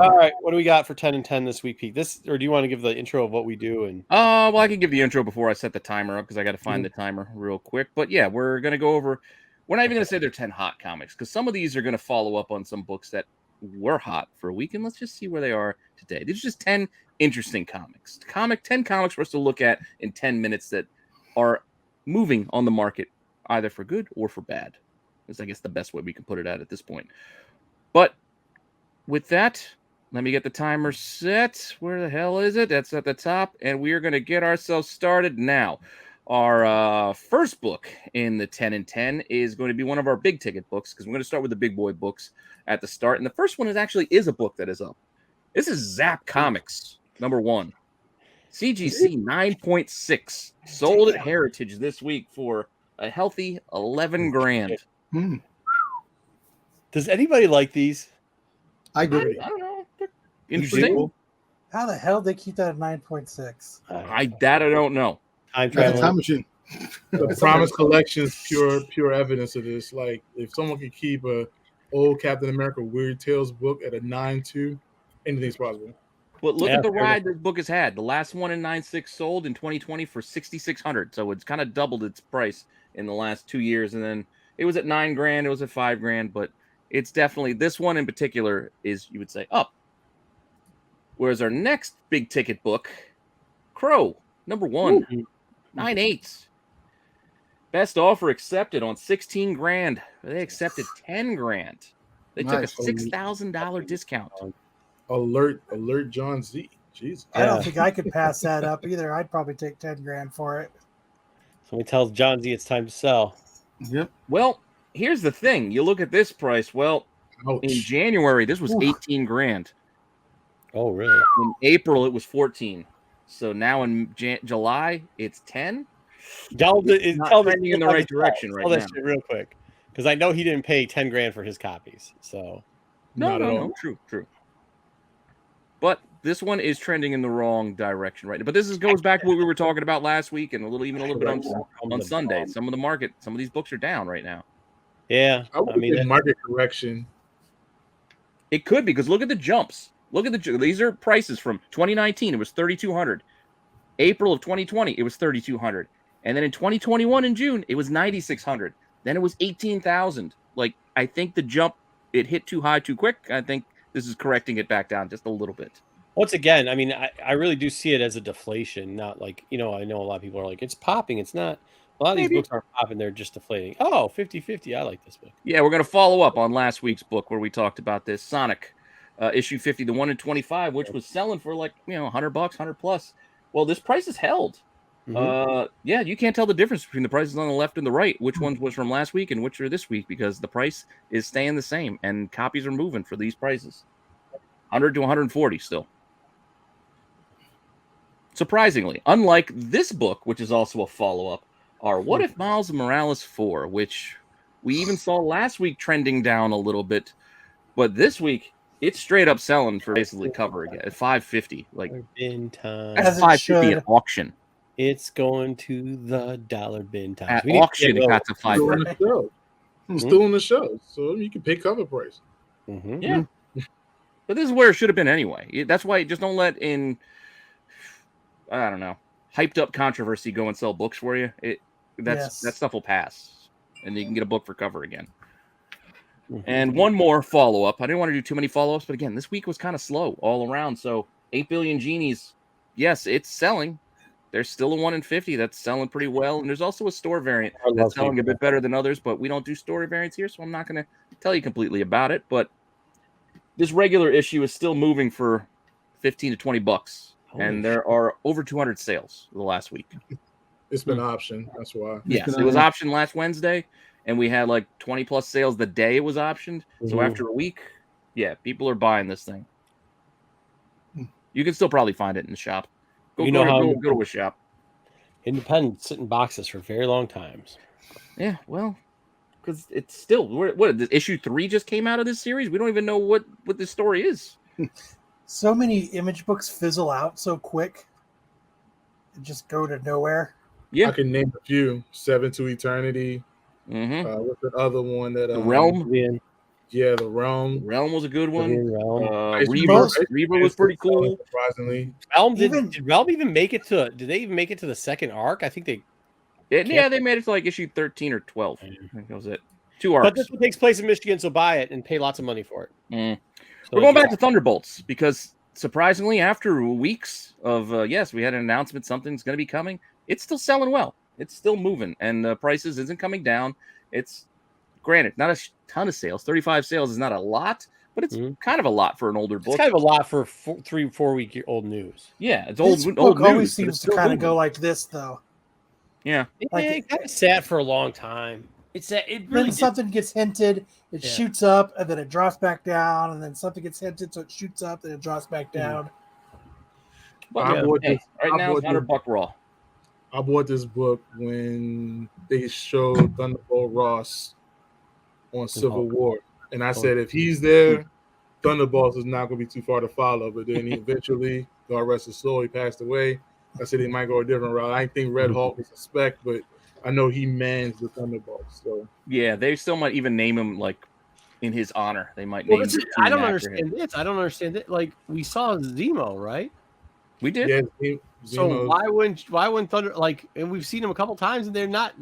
All right, what do we got for 10 and 10 this week, Pete? Or do you want to give the intro of what we do? And well, I can give the intro before I set the timer up because I got to find the timer real quick. But yeah, we're gonna go over. We're not even gonna say they're 10 hot comics because some of these are gonna follow up on some books that were hot for a week, and let's just see where they are today. These are just 10 interesting comics. 10 comics for us to look at in 10 minutes that are moving on the market, either for good or for bad. Is I guess the best way we can put it at this point. But with that, let me get the timer set. Where the hell is it? That's at the top. And we are going to get ourselves started now. Our first book in the 10 and 10 is going to be one of our big ticket books because we're going to start with the big boy books at the start. And the first one is a book that is up. This is Zap Comics, #1. CGC 9.6. Sold at Heritage this week for a healthy $11,000. Does anybody like these? I do. I don't know. Interesting. How the hell did they keep that at 9.6? I don't know. Time That's a travel. time machine. The Promise Collection is pure evidence of this. Like, if someone could keep a old Captain America Weird Tales book at a 9.2, anything's possible. But look at the ride this book has had. The last one in 9.6 sold in 2020 for $6,600. So it's kind of doubled its price in the last 2 years. And then it was at $9,000, it was at $5,000, but it's definitely, this one in particular is, you would say, up. Whereas our next big ticket book, Crow, #1, 9.8. Best offer accepted on $16,000. They accepted $10,000. They took a $6,000 discount. Alert John Z. Jesus. I don't think I could pass that up either. I'd probably take $10,000 for it. Somebody tells John Z it's time to sell. Yep. Well, here's the thing. You look at this price. Well, in January, this was $18,000. Oh, really? In April, it was 14. So now in July, it's 10. Tell trending in the right direction right now. Shit real quick, because I know he didn't pay $10,000 for his copies. So no, true. But this one is trending in the wrong direction right now. But this goes back to what we were talking about last week, and a little bit on Sunday. Some of these books are down right now. Yeah, I mean, market correction. It could be because look at the jumps. These are prices from 2019. It was $3,200. April of 2020, it was $3,200. And then in 2021 in June, it was $9,600. Then it was $18,000. Like, I think the jump, it hit too high too quick. I think this is correcting it back down just a little bit. Once again, I mean, I really do see it as a deflation, not like, I know a lot of people are like, it's popping. It's not. A lot of these books aren't popping. They're just deflating. Oh, 50-50. I like this book. Yeah, we're going to follow up on last week's book where we talked about this. Sonic, issue 50, the 1 in 25, which was selling for like, $100, 100 plus. Well, this price is held. Yeah, you can't tell the difference between the prices on the left and the right, which ones was from last week and which are this week, because the price is staying the same and copies are moving for these prices. 100 to 140 still. Surprisingly, unlike this book, which is also a follow-up, are What If Miles Morales 4, which we even saw last week trending down a little bit, but this week it's straight up selling for basically cover again at $550. Like, bin time. That's $550 at auction. It's going to the dollar bin time. At auction, it got to $550. I'm still in the show, so you can pay cover price. Yeah. But this is where it should have been anyway. That's why just don't let in, I don't know, hyped up controversy go and sell books for you. That stuff will pass, and you can get a book for cover again. And one more follow-up. I didn't want to do too many follow-ups, but again, this week was kind of slow all around. So 8 Billion Genies, yes, it's selling. There's still a 1 in 50 that's selling pretty well. And there's also a store variant that's selling a bit better than others, but we don't do story variants here, so I'm not going to tell you completely about it. But this regular issue is still moving for $15 to $20. And there are over 200 sales the last week. It's been optioned. That's why. Yes, it was optioned last Wednesday, and we had like 20 plus sales the day it was optioned. So after a week, yeah, people are buying this thing. You can still probably find it in the shop. Go to a shop. Independents sit in boxes for very long times. Yeah, well, because it's still what issue 3 just came out of this series. We don't even know what this story is. So many image books fizzle out so quick and just go to nowhere. Yeah, I can name a few. 7 to Eternity. What's the other one that The Realm? Yeah, the Realm. Realm was a good one. Realm. Reaver was pretty cool. Surprisingly, Realm did Realm even make it to? Did they even make it to the second arc? I think they. Yeah, they made it to like issue 13 or 12. I think that was it. 2 arcs. But this one takes place in Michigan, so buy it and pay lots of money for it. So we're going back to Thunderbolts because surprisingly, after weeks of yes, we had an announcement something's going to be coming. It's still selling well. It's still moving, and the prices isn't coming down. It's granted not a ton of sales. 35 sales is not a lot, but it's kind of a lot for an older book. It's kind of a lot for 3-4 week old news. Yeah, it's This old book news. always seems to kind of go like this, though. Yeah, It kind of sat for a long time. It really then something gets hinted, it shoots up, and then it drops back down, and then something gets hinted, so it shoots up, and it drops back down. But right now it's $100 raw. I bought this book when they showed Thunderbolt Ross on Civil War, and I said if he's there, Thunderbolts is not going to be too far to follow. But then he eventually, God rest his soul, he passed away. I said he might go a different route. I think Red Hulk is a spec, but I know he mans the Thunderbolts. So yeah, they still might even name him like in his honor. They might name. I don't understand this. I don't understand it. Like we saw Zemo, right? We did. Yeah, so why wouldn't Thunder and we've seen him a couple times and they're not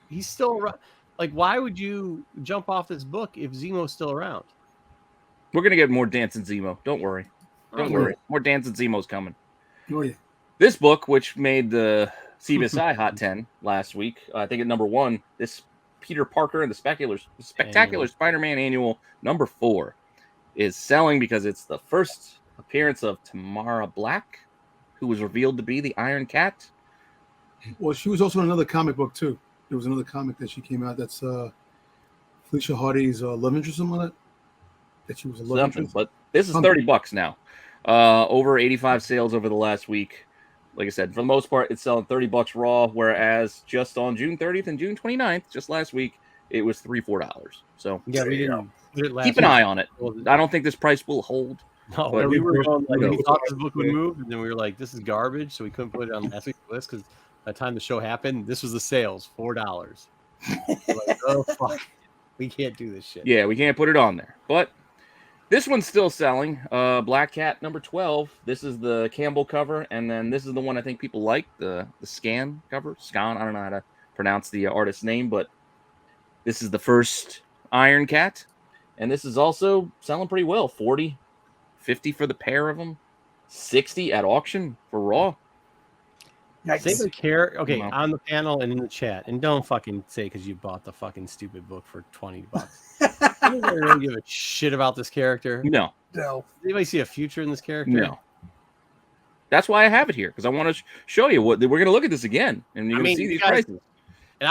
he's still around. Like why would you jump off this book if Zemo's still around? We're gonna get more Dancing Zemo. Don't worry. Don't worry. More Dancing Zemo's coming. Oh yeah. This book, which made the CBSI Hot 10 last week, I think at number 1, this Peter Parker and the Spectacular Spider-Man Annual number 4 is selling because it's the first appearance of Tamara Black, who was revealed to be the Iron Cat. Well, she was also in another comic book too. There was another comic that she came out that's Felicia Hardy's love interest or something like that. That she was a love interest. But this is $30 now. Over 85 sales over the last week. Like I said, for the most part, it's selling $30 raw, whereas just on June 30th and June 29th, just last week, it was $3-4. So yeah, we didn't keep an eye on it. I don't think this price will hold. No, but we were going we thought this book would move, and then we were like, "This is garbage," so we couldn't put it on last week's list because by the time the show happened, this was the sales $4. Like, oh fuck, we can't do this shit. Yeah, we can't put it on there, but. This one's still selling. Black Cat number 12. This is the Campbell cover, and then this is the one I think people like, the Scan cover. Scan, I don't know how to pronounce the artist's name, but this is the first Iron Cat, and this is also selling pretty well. 40, 50 for the pair of them, 60 at auction for raw. Say the care. Okay, on the panel and in the chat, and don't fucking say because you bought the fucking stupid book for $20. Anybody really give a shit about this character? No. Does anybody see a future in this character? No. That's why I have it here because I want to show you what we're going to look at this again, and you're going to see these prices. And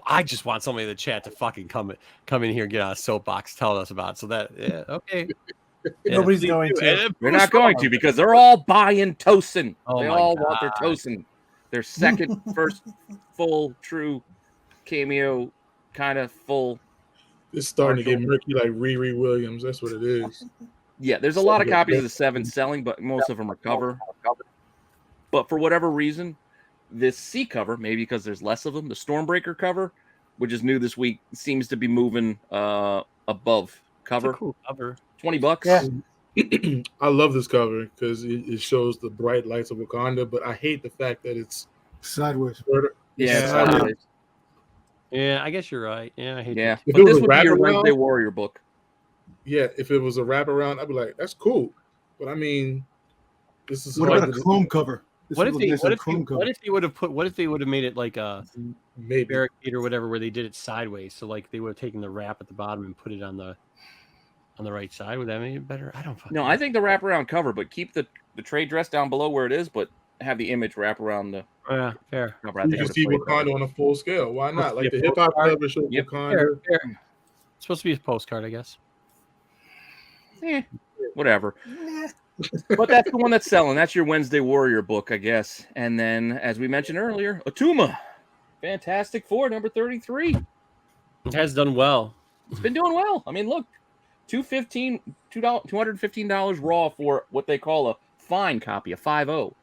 I just want somebody in the chat to fucking come in here and get on a soapbox telling us about it. So that okay. Nobody's going to. They're not going to because they're all buying Tosin. Oh they all want their Tosin. Their second, first full, true cameo, kind of full. It's starting to get murky like Riri Williams. That's what it is. Yeah, there's a lot of copies of the 7 selling, but most of them are cover. But for whatever reason, this C cover, maybe because there's less of them, the Stormbreaker cover, which is new this week, seems to be moving above cover. That's a cool cover. $20. Yeah. I love this cover because it shows the bright lights of Wakanda, but I hate the fact that it's sideways. Yeah, sideways. Yeah, I guess you're right. Yeah, I hate that. If But it this was would be your wraparound- Wednesday Warrior book. Yeah, if it was a wraparound, I'd be like, that's cool. But I mean, this is What about a Chrome cover? What if they would have made it like a maybe barricade or whatever, where they did it sideways? So like they would have taken the wrap at the bottom and put it on the right side. Would that make it better? I don't fucking No, I think the wraparound cover, but keep the trade dress down below where it is, but have the image wrap around the. Yeah, fair. cover. I you think can see Wakanda on a full scale. Why not? Like the Yeah, hip hop postcard. cover shows Yep. Wakanda. Fair. It's supposed to be a postcard, I guess. Whatever. But that's the one that's selling. That's your Wednesday Warrior book, I guess. And then, as we mentioned earlier, Atuma, Fantastic Four, number 33. It has done well. It's been doing well. I mean, look, $215 raw for what they call a fine copy, a 5.0.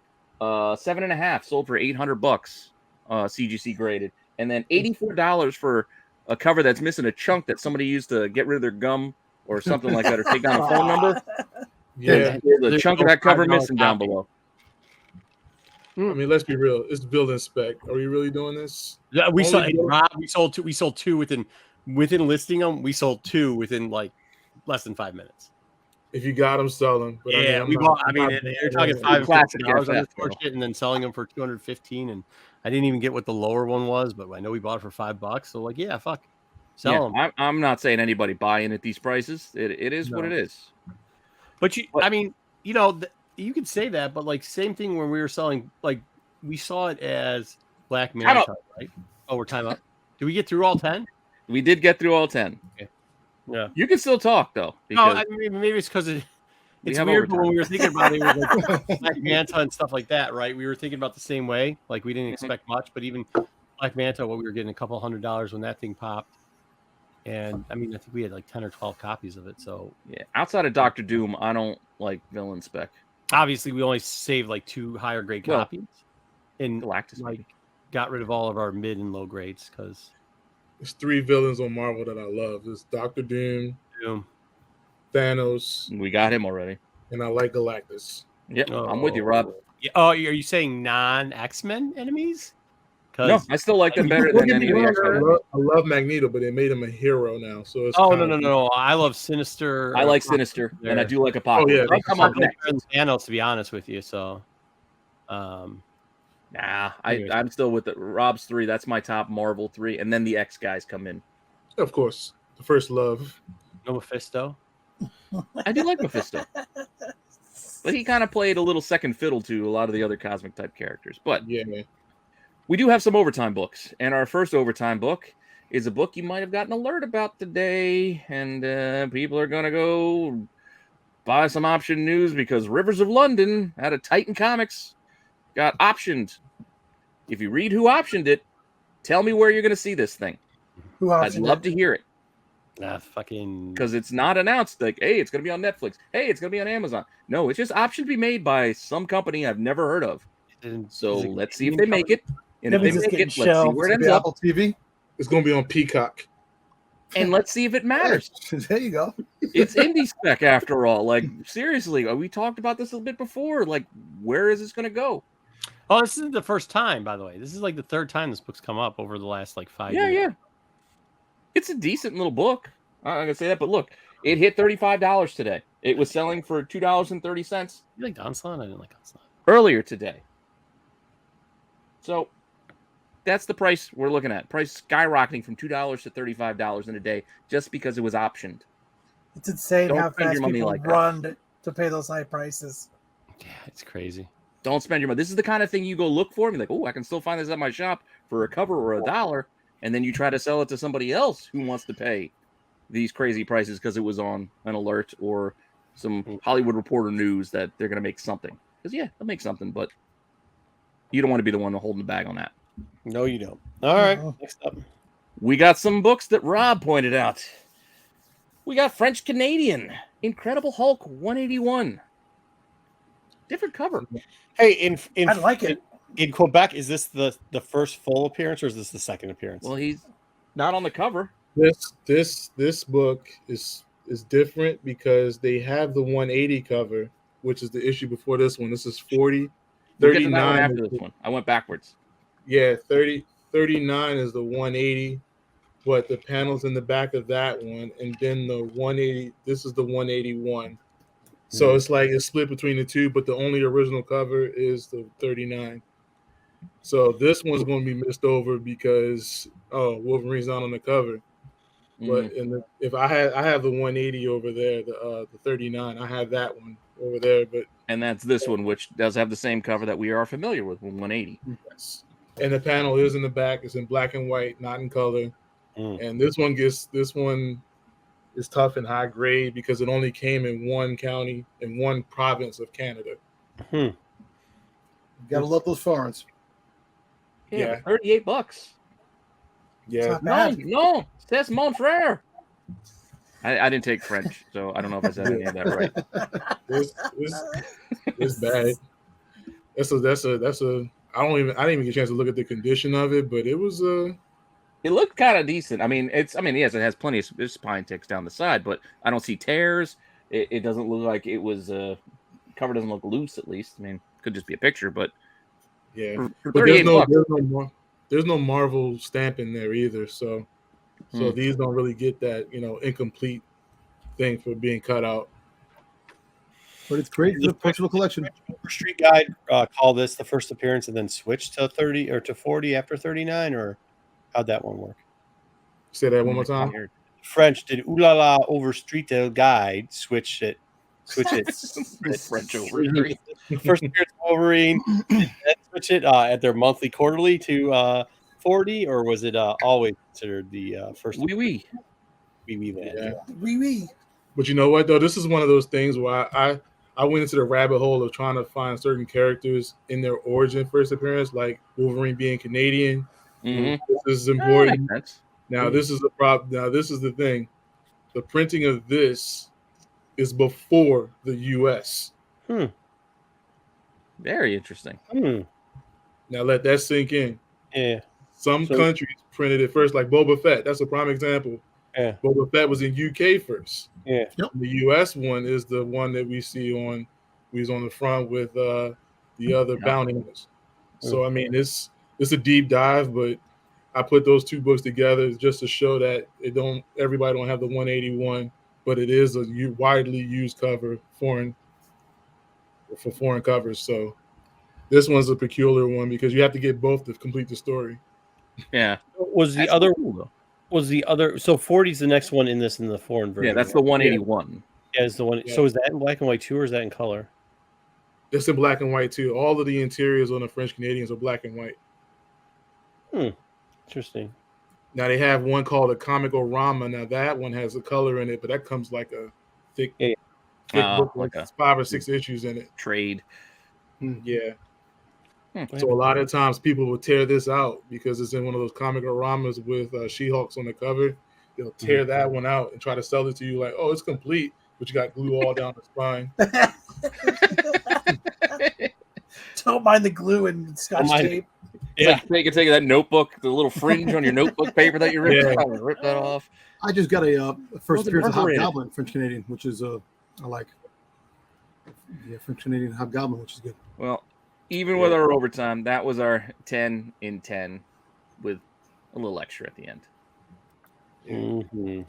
7.5 sold for $800, CGC graded, and then $84 for a cover that's missing a chunk that somebody used to get rid of their gum or something like that, or take down a phone number. Yeah. There's a chunk of that cover missing down below. I mean, let's be real. It's building spec. Are we really doing this? Yeah, we sold two. We sold two within listing them. We sold two within like less than 5 minutes. If you got them, sell them. But Yeah, you're talking $5 on this shit, and then selling them for $215. And I didn't even get what the lower one was, but I know we bought it for $5. So like, yeah, fuck, sell them. I'm not saying anybody buying at these prices. It is what it is. But I mean, you know, you could say that, but like same thing when we were selling, like we saw it as Black Manta, right? Oh, we're time up. Did we get through all 10? We did get through all 10. Okay. Yeah. You can still talk though. No, I mean, maybe it's because it's weird. But when we were thinking about it, was like Black Manta and stuff like that, right? We were thinking about the same way. Like we didn't expect much, but even Black Manta, what we were getting a couple $100s when that thing popped. And I mean, I think we had like 10 or 12 copies of it. So yeah, outside of Dr. Doom, I don't like villain spec. Obviously, we only saved like 2 higher grade copies, and Galactus like got rid of all of our mid and low grades because there's 3 villains on Marvel that I love. There's Dr. Doom, Thanos. We got him already, and I like Galactus. Yeah, I'm with you, Rob. Oh, are you saying non X-Men enemies? No, I still like them better than any of the X-Men. I love Magneto, but they made him a hero now. So it's no. I love Sinister. I like Sinister, and I do like Apocalypse. Oh, yeah. They come up next. Thanos, to be honest with you. So, I'm still with it. Rob's 3. That's my top Marvel 3, and then the X guys come in. Of course, the first love. No Mephisto. I do like Mephisto, but he kind of played a little second fiddle to a lot of the other cosmic type characters. But yeah, man. We do have some overtime books, and our first overtime book is a book you might have gotten an alert about today, and people are going to go buy some option news because Rivers of London out of Titan Comics got optioned. If you read who optioned it, tell me where you're going to see this thing. I'd love to hear it. Fucking... Because it's not announced, like, hey, it's going to be on Netflix. Hey, it's going to be on Amazon. No, it's just optioned to be made by some company I've never heard of. So let's see if they make it. And if they make it, let's see where it ends up. Apple TV. It's going to be on Peacock. And let's see if it matters. There you go. It's indie spec after all. Like, seriously, we talked about this a bit before. Like, where is this going to go? Oh, this isn't the first time, by the way. This is like the third time this book's come up over the last like 5 years. Yeah. It's a decent little book. I'm not going to say that, but look, it hit $35 today. It was selling for $2.30. You like Onslaught? I didn't like Onslaught. Earlier today. So that's the price we're looking at. Price skyrocketing from $2 to $35 in a day just because it was optioned. It's insane how fast people run to pay those high prices. Yeah, it's crazy. Don't spend your money. This is the kind of thing you go look for and be like, oh, I can still find this at my shop for a cover or $1. And then you try to sell it to somebody else who wants to pay these crazy prices because it was on an alert or some Hollywood Reporter news that they're going to make something. Because, yeah, they'll make something, but you don't want to be the one holding the bag on that. No, you don't. All right. Next up. We got some books that Rob pointed out. We got French Canadian Incredible Hulk 181. Different cover. Hey, I like it. In Quebec, is this the first full appearance or is this the second appearance? Well, he's not on the cover. This book is different because they have the 180 cover, which is the issue before this one. This is 40. 39 after this one. I went backwards. Yeah, 39 is the 180, but the panels in the back of that one, and then the 180. This is the 181. So it's like it's split between the two, but the only original cover is the 39. So this one's going to be missed over because Wolverine's not on the cover. But if I have the 180 over there, the 39, I have that one over there. And that's this one, which does have the same cover that we are familiar with, 180. Yes. And the panel is in the back. It's in black and white, not in color. And this one is tough and high grade because it only came in one county in one province of Canada. You gotta love those foreigns. Yeah. $38. Yeah. No, c'est mon frère. I didn't take French, so I don't know if I said any of that right. It's bad. That's a. I didn't even get a chance to look at the condition of it, but it was It looked kind of decent. I mean, yes, it has plenty of there's spine ticks down the side, but I don't see tears. It doesn't look like it was cover doesn't look loose, at least. I mean, could just be a picture, but Yeah, for but there's $38, there's no Marvel stamp in there either. So Hmm. these don't really get that incomplete thing for being cut out. But it's great for the personal collection. Street Guide call this the first appearance and then switch to 30 or to 40 after 39, or how'd that one work? Say that one more time. French did Ooh La La over Street Guide switch it. French over First appearance of Wolverine, did that switch it at their monthly quarterly to 40, or was it always considered the first? Wee land. Yeah. Wee. But you know what though, this is one of those things where I went into the rabbit hole of trying to find certain characters in their origin first appearance, like Wolverine being Canadian. Mm-hmm. This is important. Now this is the problem. Now this is the thing. The printing of this is before the U.S. Very interesting. Now let that sink in. Yeah. Some countries printed it first, like Boba Fett. That's a prime example. Yeah. Boba Fett was in UK first. Yeah. Yep. The US one is the one that we see on the front with the other bounty hunters. So I mean, it's a deep dive, but I put those two books together just to show that everybody don't have the 181, but it is a widely used cover for foreign covers. So this one's a peculiar one because you have to get both to complete the story. Yeah. Was the other so 40 is the next one in the foreign version? Yeah, that's the 181. Yeah, it's the one. Yeah. So is that in black and white too, or is that in color? It's in black and white too. All of the interiors on the French Canadians are black and white. Interesting. Now they have one called a Comic-O-Rama. Now that one has a color in it, but that comes like a thick book, like 5 or 6 issues in it. Trade. Yeah. So a lot of times people will tear this out because it's in one of those Comic-O-Ramas with She-Hulks on the cover. They'll tear that one out and try to sell it to you like, oh, it's complete, but you got glue all down the spine. Don't mind the glue and Scotch tape. Yeah, you can take that notebook, the little fringe on your notebook paper that you ripped out, rip that off. I just got a first appearance of Hobgoblin, French Canadian, which is I like. Yeah, French Canadian Hobgoblin, which is good. Well, even with our overtime, that was our 10 in 10 with a little extra at the end. Mm-hmm.